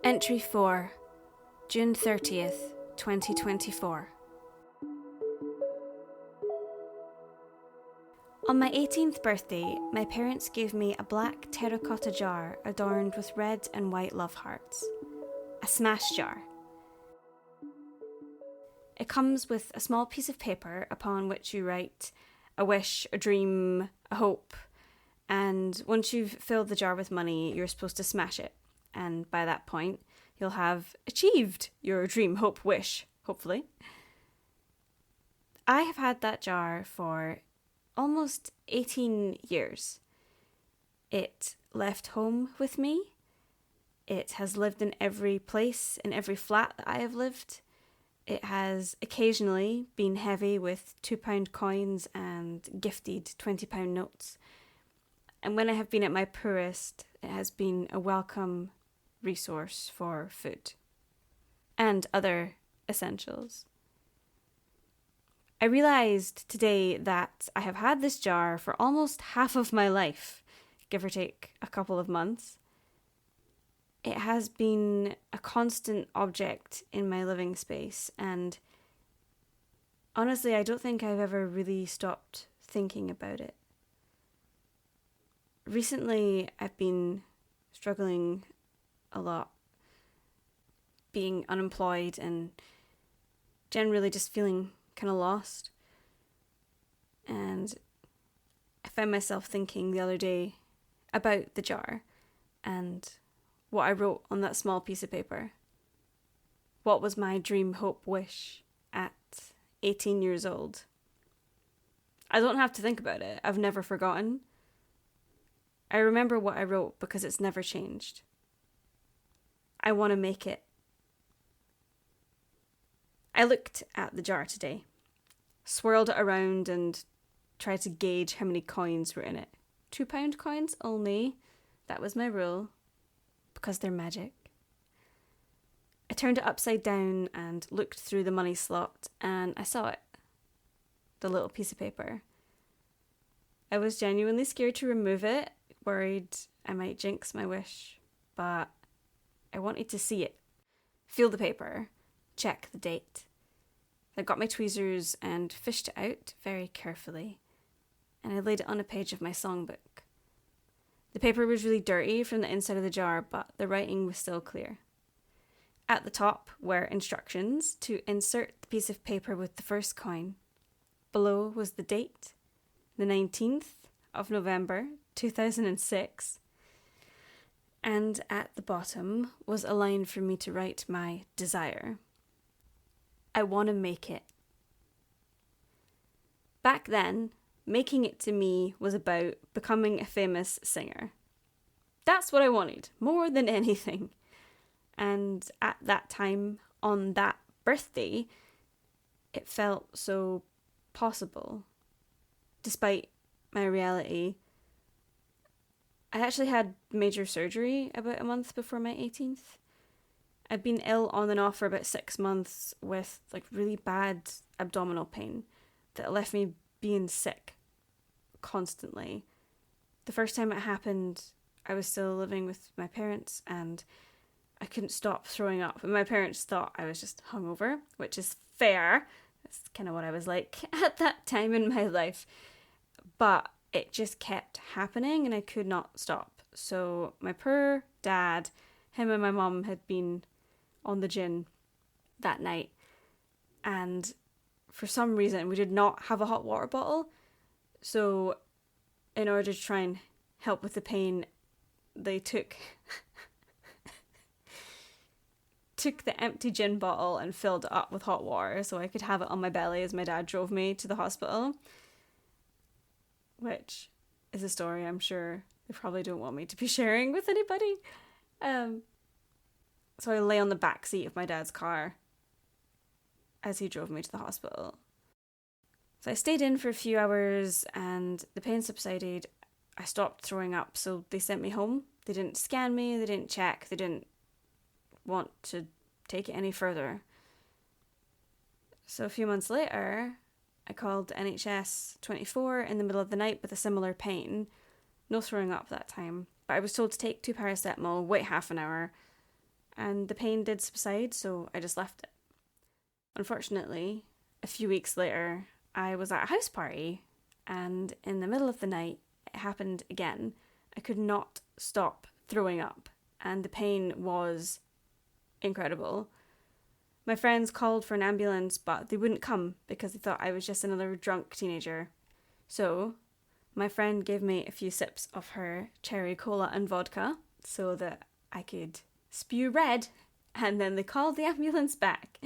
Entry 4, June 30th, 2024. On my 18th birthday, my parents gave me a black terracotta jar adorned with red and white love hearts. A smash jar. It comes with a small piece of paper upon which you write a wish, a dream, a hope, and once you've filled the jar with money, you're supposed to smash it. And by that point, you'll have achieved your dream, hope, wish, hopefully. I have had that jar for almost 18 years. It left home with me. It has lived in every place, in every flat that I have lived. It has occasionally been heavy with £2 coins and gifted £20 notes. And when I have been at my poorest, it has been a welcome resource for food and other essentials. I realised today that I have had this jar for almost half of my life, give or take a couple of months. It has been a constant object in my living space, and honestly, I don't think I've ever really stopped thinking about it. Recently, I've been struggling a lot, being unemployed and generally just feeling kind of lost. And I found myself thinking the other day about the jar and what I wrote on that small piece of paper. What was my dream, hope, wish at 18 years old? I don't have to think about it. I've never forgotten. I remember what I wrote because it's never changed. I want to make it. I looked at the jar today, swirled it around and tried to gauge how many coins were in it. £2 coins only. That was my rule, because they're magic. I turned it upside down and looked through the money slot, and I saw it. The little piece of paper. I was genuinely scared to remove it, worried I might jinx my wish, but I wanted to see it, feel the paper, check the date. I got my tweezers and fished it out very carefully, and I laid it on a page of my songbook. The paper was really dirty from the inside of the jar, but the writing was still clear. At the top were instructions to insert the piece of paper with the first coin. Below was the date, the 19th of November, 2006. And at the bottom was a line for me to write my desire. I want to make it. Back then, making it to me was about becoming a famous singer. That's what I wanted, more than anything. And at that time, on that birthday, it felt so possible. Despite my reality, I actually had major surgery about a month before my 18th. I'd been ill on and off for about 6 months with really bad abdominal pain that left me being sick constantly. The first time it happened, I was still living with my parents and I couldn't stop throwing up. And my parents thought I was just hungover, which is fair. That's kind of what I was like at that time in my life. But it just kept happening and I could not stop. So my poor dad, him and my mum had been on the gin that night. And for some reason, we did not have a hot water bottle. So in order to try and help with the pain, they took the empty gin bottle and filled it up with hot water so I could have it on my belly as my dad drove me to the hospital. Which is a story I'm sure they probably don't want me to be sharing with anybody. So I lay on the back seat of my dad's car as he drove me to the hospital. So I stayed in for a few hours and the pain subsided. I stopped throwing up, so they sent me home. They didn't scan me, they didn't check, they didn't want to take it any further. So a few months later, I called NHS 24 in the middle of the night with a similar pain. No throwing up that time, but I was told to take 2 paracetamol, wait half an hour, and the pain did subside, so I just left it. Unfortunately, a few weeks later, I was at a house party, and in the middle of the night, it happened again. I could not stop throwing up, and the pain was incredible. My friends called for an ambulance, but they wouldn't come because they thought I was just another drunk teenager. So, my friend gave me a few sips of her cherry cola and vodka so that I could spew red, and then they called the ambulance back.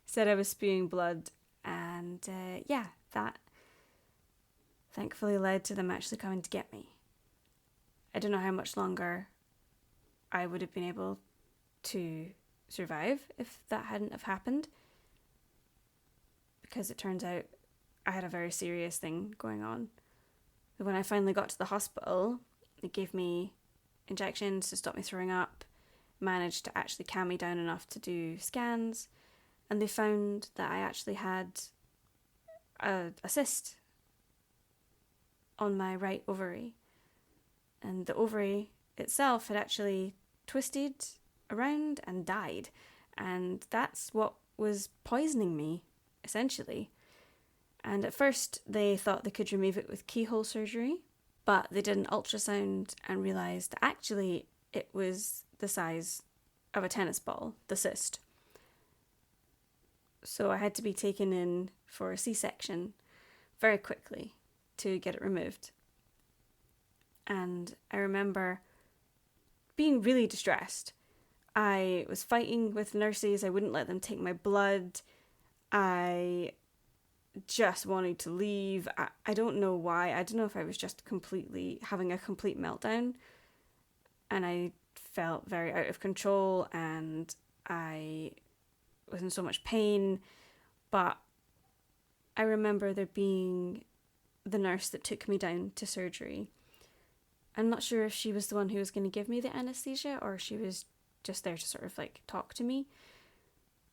Said I was spewing blood, and that thankfully led to them actually coming to get me. I don't know how much longer I would have been able to survive if that hadn't have happened, because it turns out I had a very serious thing going on. When I finally got to the hospital, they gave me injections to stop me throwing up, managed to actually calm me down enough to do scans, and they found that I actually had a cyst on my right ovary. And the ovary itself had actually twisted around and died. And that's what was poisoning me, essentially. And at first they thought they could remove it with keyhole surgery, but they did an ultrasound and realised that actually it was the size of a tennis ball, the cyst. So I had to be taken in for a C-section very quickly to get it removed. And I remember being really distressed. I was fighting with nurses. I wouldn't let them take my blood. I just wanted to leave. I don't know why. I don't know if I was just completely having a complete meltdown. And I felt very out of control, and I was in so much pain. But I remember there being the nurse that took me down to surgery. I'm not sure if she was the one who was going to give me the anesthesia, or she was just there to sort of like talk to me.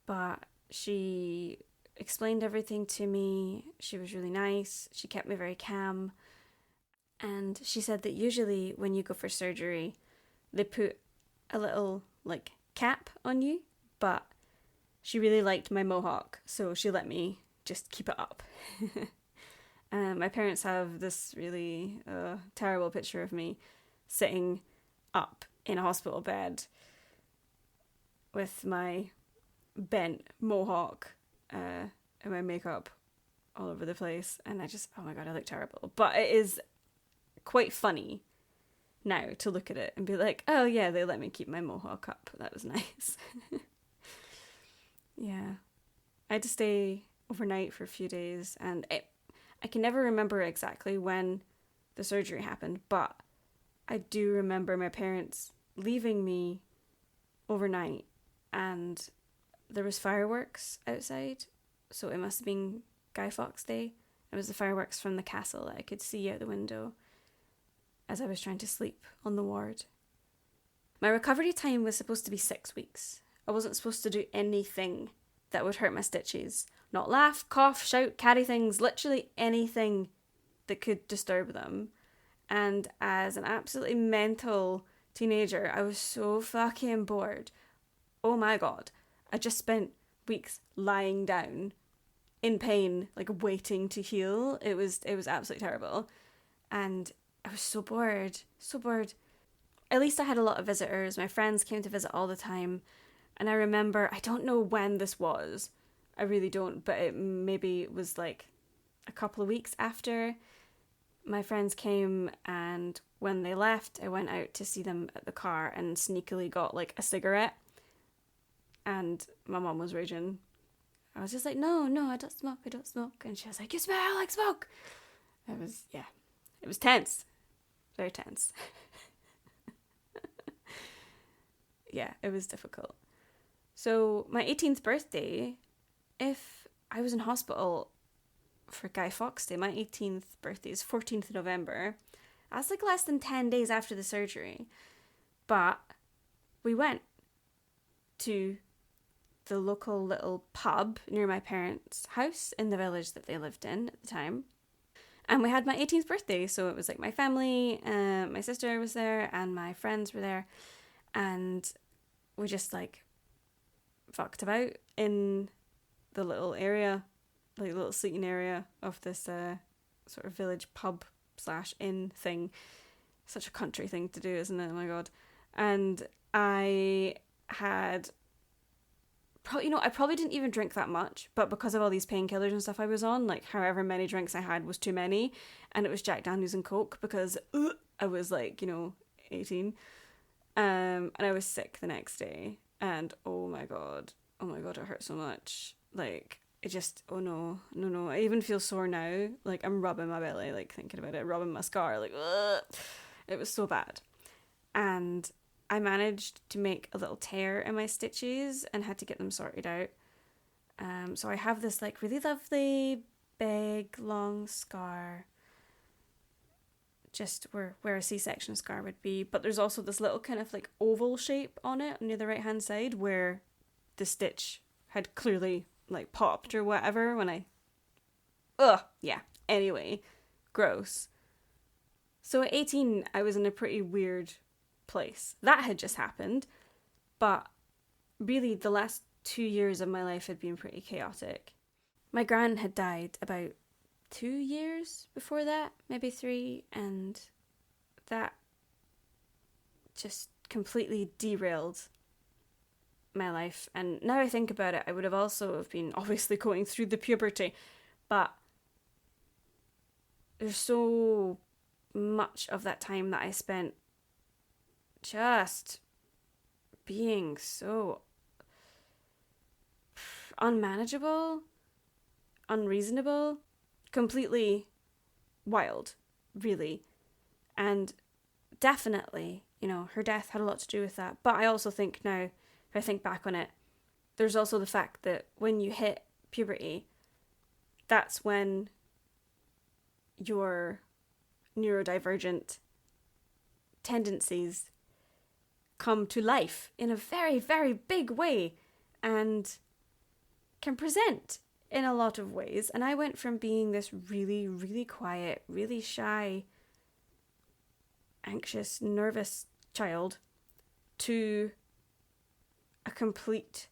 But she explained everything to me. She was really nice. She kept me very calm. And she said that usually when you go for surgery, they put a little like cap on you, but she really liked my mohawk, so she let me just keep it up. My parents have this really terrible picture of me sitting up in a hospital bed with my bent mohawk and my makeup all over the place, and oh my god, I look terrible. But it is quite funny now to look at it and be like, oh yeah, they let me keep my mohawk up. That was nice. Yeah. I had to stay overnight for a few days, and I can never remember exactly when the surgery happened, but I do remember my parents leaving me overnight, and there was fireworks outside, so it must have been Guy Fawkes Day. It was the fireworks from the castle that I could see out the window as I was trying to sleep on the ward. My recovery time was supposed to be 6 weeks. I wasn't supposed to do anything that would hurt my stitches. Not laugh, cough, shout, carry things, literally anything that could disturb them. And as an absolutely mental teenager, I was so fucking bored. Oh my god. I just spent weeks lying down in pain, like waiting to heal. It was absolutely terrible. And I was so bored. So bored. At least I had a lot of visitors. My friends came to visit all the time. And I remember, I don't know when this was. I really don't, but it was like a couple of weeks after my friends came, and when they left, I went out to see them at the car and sneakily got like a cigarette. And my mom was raging. I was just like, no, I don't smoke. And she was like, you smell like smoke. It was tense. Very tense. Yeah, it was difficult. So my 18th birthday, if I was in hospital for Guy Fawkes Day, my 18th birthday is 14th November. That's like less than 10 days after the surgery. But we went to the local little pub near my parents' house in the village that they lived in at the time. And we had my 18th birthday, so it was like my family, my sister was there, and my friends were there. And we just like fucked about in the little area, like little sleeping area of this sort of village pub / inn thing. Such a country thing to do, isn't it? Oh my god. And I had I probably didn't even drink that much, but because of all these painkillers and stuff I was on, like however many drinks I had was too many, and it was Jack Daniels and Coke because I was like, 18, and I was sick the next day, and oh my god, it hurt so much. Like it just, oh no, I even feel sore now. Like I'm rubbing my belly, like thinking about it, rubbing my scar, like ugh. It was so bad, and I managed to make a little tear in my stitches and had to get them sorted out. So I have this like really lovely big long scar, just where a C-section scar would be. But there's also this little kind of like oval shape on it near the right hand side where the stitch had clearly like popped or whatever when I... Anyway, gross. So at 18, I was in a pretty weird place. That had just happened, but really the last 2 years of my life had been pretty chaotic. My gran had died about 2 years before that, maybe 3, and that just completely derailed my life. And now I think about it, I would have also have been obviously going through the puberty, but there's so much of that time that I spent just being so unmanageable, unreasonable, completely wild, really. And definitely, her death had a lot to do with that. But I also think now, if I think back on it, there's also the fact that when you hit puberty, that's when your neurodivergent tendencies come to life in a very, very big way and can present in a lot of ways. And I went from being this really, really quiet, really shy, anxious, nervous child to a complete...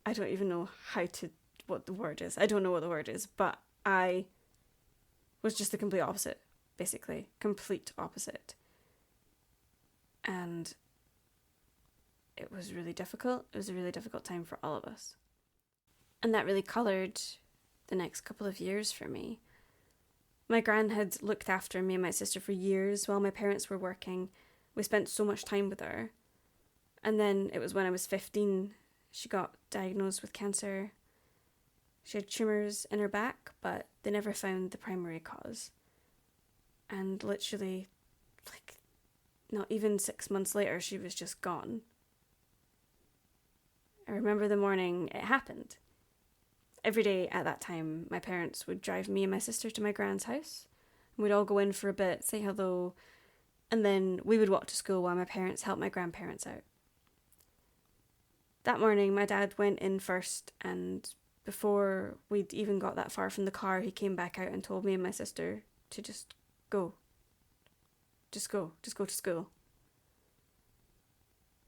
I don't even know what the word is. I don't know what the word is, but I was just the complete opposite, basically. Complete opposite. And it was really difficult. It was a really difficult time for all of us. And that really coloured the next couple of years for me. My gran had looked after me and my sister for years while my parents were working. We spent so much time with her. And then it was when I was 15, she got diagnosed with cancer. She had tumours in her back, but they never found the primary cause. And literally, not even 6 months later, she was just gone. I remember the morning it happened. Every day at that time, my parents would drive me and my sister to my gran's house. We'd all go in for a bit, say hello, and then we would walk to school while my parents helped my grandparents out. That morning, my dad went in first, and before we'd even got that far from the car, he came back out and told me and my sister to just go. Just go to school.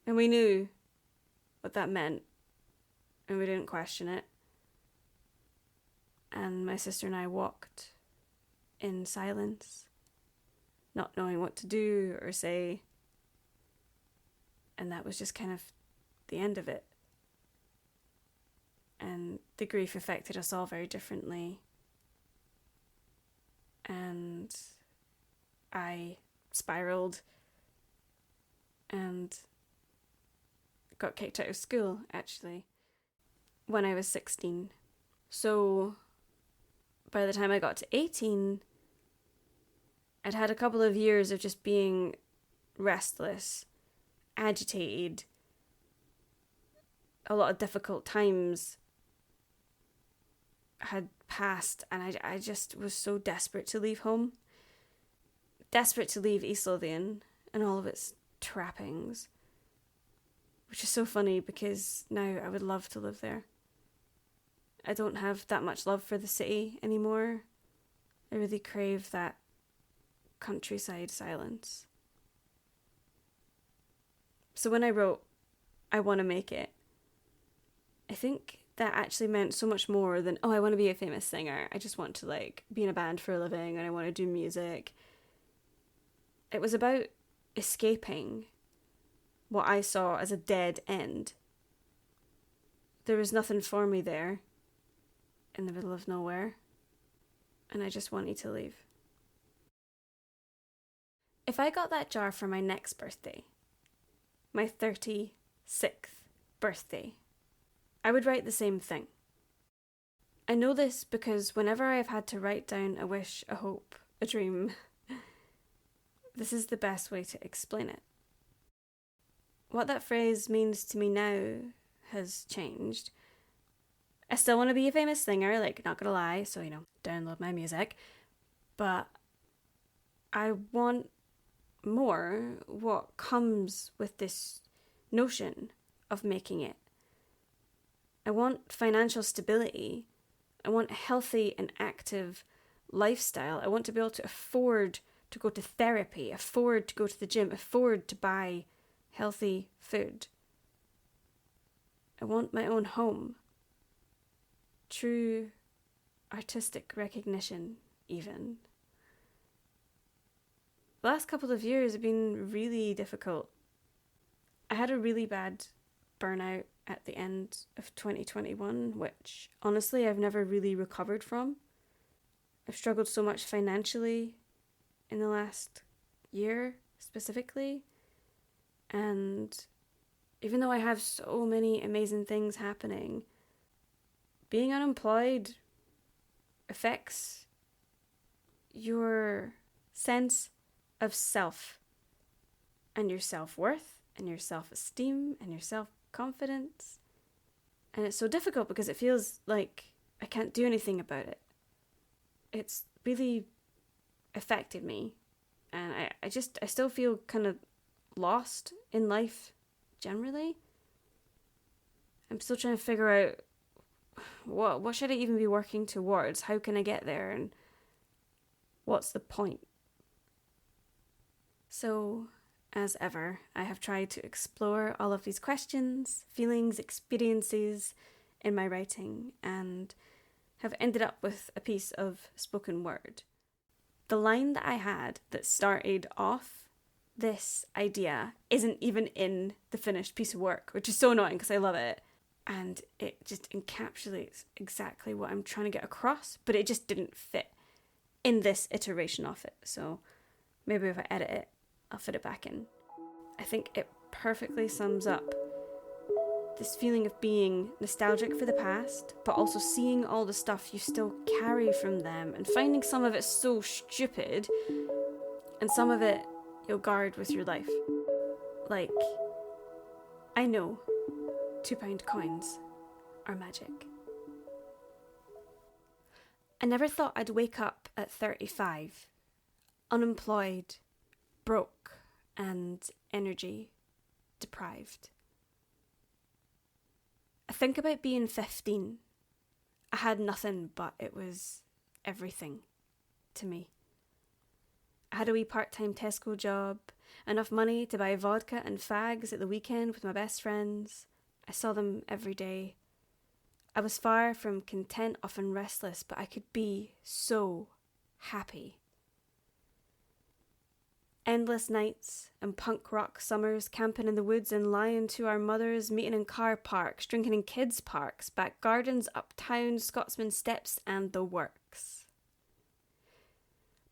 And we knew what that meant, and we didn't question it. And my sister and I walked in silence, not knowing what to do or say. And that was just kind of the end of it. And the grief affected us all very differently. And I spiraled and got kicked out of school, actually, when I was 16. So by the time I got to 18, I'd had a couple of years of just being restless, agitated, a lot of difficult times had passed, and I just was so desperate to leave home. Desperate to leave East Lothian and all of its trappings. Which is so funny because now I would love to live there. I don't have that much love for the city anymore. I really crave that countryside silence. So when I wrote, I want to make it, I think that actually meant so much more than, oh, I want to be a famous singer. I just want to like be in a band for a living and I want to do music. It was about escaping what I saw as a dead end. There was nothing for me there in the middle of nowhere, and I just wanted to leave. If I got that jar for my next birthday, my 36th birthday, I would write the same thing. I know this because whenever I have had to write down a wish, a hope, a dream, this is the best way to explain it. What that phrase means to me now has changed. I still want to be a famous singer, like, not gonna lie, so, download my music. But I want more what comes with this notion of making it. I want financial stability. I want a healthy and active lifestyle. I want to be able to afford to go to therapy, afford to go to the gym, afford to buy healthy food. I want my own home. True artistic recognition, even. The last couple of years have been really difficult. I had a really bad burnout at the end of 2021, which honestly I've never really recovered from. I've struggled so much financially in the last year specifically, and even though I have so many amazing things happening, being unemployed affects your sense of self and your self-worth and your self-esteem and your self-confidence. And it's so difficult because it feels like I can't do anything about it. It's really affected me, and I still feel kind of lost in life generally. I'm still trying to figure out what should I even be working towards? How can I get there? And what's the point? So, as ever, I have tried to explore all of these questions, feelings, experiences in my writing, and have ended up with a piece of spoken word. The line that I had that started off this idea isn't even in the finished piece of work, which is so annoying because I love it. And it just encapsulates exactly what I'm trying to get across, but it just didn't fit in this iteration of it. So maybe if I edit it, I'll fit it back in. I think it perfectly sums up this feeling of being nostalgic for the past, but also seeing all the stuff you still carry from them and finding some of it so stupid and some of it you'll guard with your life. Like, I know £2 coins are magic. I never thought I'd wake up at 35, unemployed, broke, and energy deprived. I think about being 15. I had nothing, but it was everything to me. I had a wee part-time Tesco job, enough money to buy vodka and fags at the weekend with my best friends. I saw them every day. I was far from content, often restless, but I could be so happy. Endless nights and punk rock summers, camping in the woods and lying to our mothers, meeting in car parks, drinking in kids' parks, back gardens, uptown, Scotsman steps, and the works.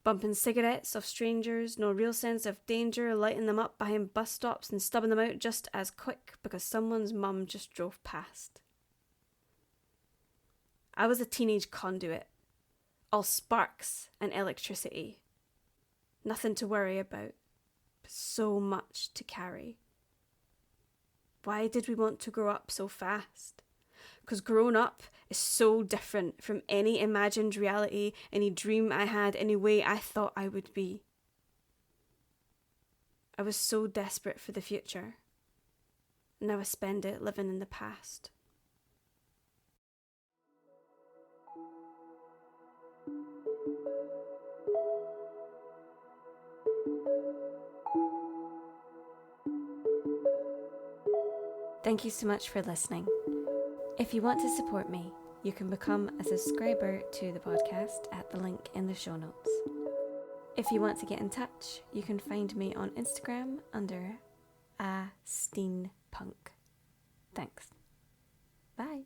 Bumping cigarettes off strangers, no real sense of danger, lighting them up behind bus stops and stubbing them out just as quick because someone's mum just drove past. I was a teenage conduit, all sparks and electricity. Nothing to worry about, but so much to carry. Why did we want to grow up so fast? Because growing up is so different from any imagined reality, any dream I had, any way I thought I would be. I was so desperate for the future. Now I spend it living in the past. Thank you so much for listening. If you want to support me, you can become a subscriber to the podcast at the link in the show notes. If you want to get in touch, you can find me on Instagram under @steenpunk. Thanks. Bye.